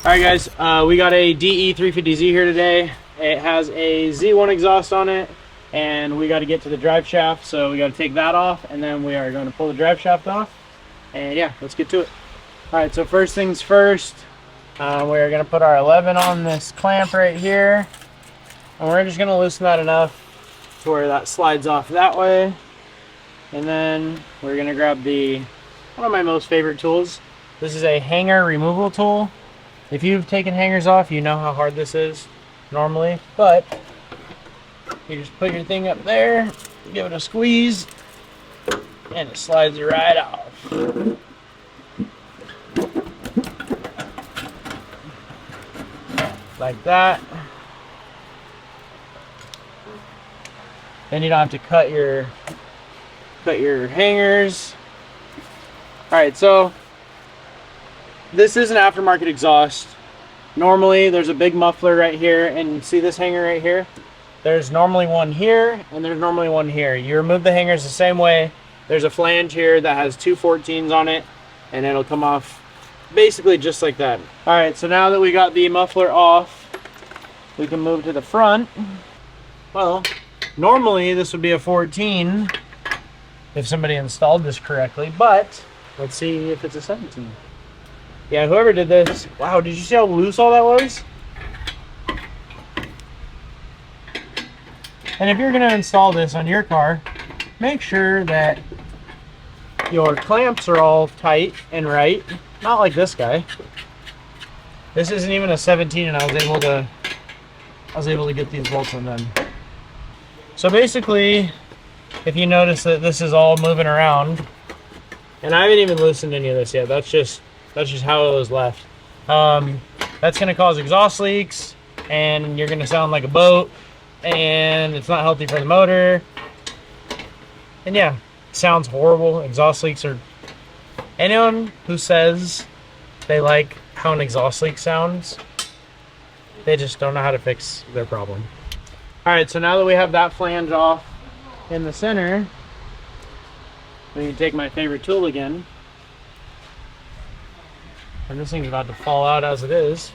Alright guys, we got a DE350Z here today. It has a Z1 exhaust on it, and we got to get to the drive shaft, so we got to take that off, and then we are going to pull the drive shaft off. And yeah, let's get to it. Alright, so first things first, we're going to put our 11 on this clamp right here, and we're just going to loosen that enough to where that slides off that way. And then we're going to grab one of my most favorite tools. This is a hanger removal tool. If you've taken hangers off, you know how hard this is normally, but you just put your thing up there, give it a squeeze, and it slides right off. Like that. Then you don't have to cut your hangers. Alright, so this is an aftermarket exhaust. Normally there's a big muffler right here, and you see this hanger right here? There's normally one here, and there's normally one here. You remove the hangers the same way. There's a flange here that has two 14s on it, and it'll come off basically just like that. Alright, so now that we got the muffler off, we can move to the front. Well, normally this would be a 14 if somebody installed this correctly, but let's see if it's a 17. Yeah, whoever did this, wow, did you see how loose all that was? And if you're going to install this on your car, make sure that your clamps are all tight and right. Not like this guy. This isn't even a 17, and I was able to get these bolts undone. So basically, if you notice that this is all moving around, and I haven't even loosened any of this yet, that's just how it was left. That's going to cause exhaust leaks, and you're going to sound like a boat, and it's not healthy for the motor. And yeah, it sounds horrible. Exhaust leaks are... Anyone who says they like how an exhaust leak sounds, they just don't know how to fix their problem. Alright, so now that we have that flange off in the center, we can take my favorite tool again. And this thing's about to fall out as it is.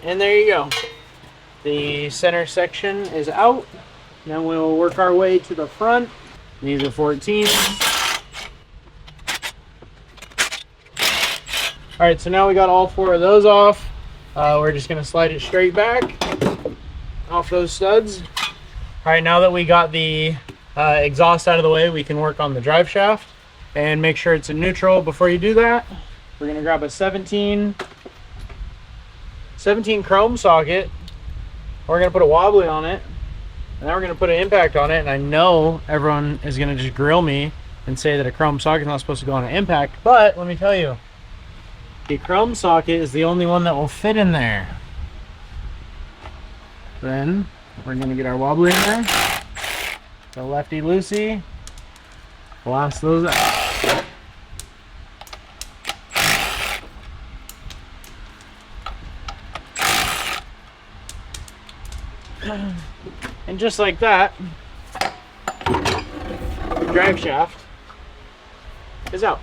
And there you go. The center section is out. Now we'll work our way to the front. These are 14s. Alright, so now we got all four of those off. We're just going to slide it straight back off those studs. Alright, now that we got the exhaust out of the way, we can work on the drive shaft and make sure it's in neutral. Before you do that, we're going to grab a 17 chrome socket. We're going to put a wobbly on it, and then we're going to put an impact on it. And I know everyone is going to just grill me and say that a chrome socket is not supposed to go on an impact, but let me tell you, the chrome socket is the only one that will fit in there. Then we're going to get our wobbly in there, the lefty loosey, blast those out. And just like that, the drive shaft is out.